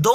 2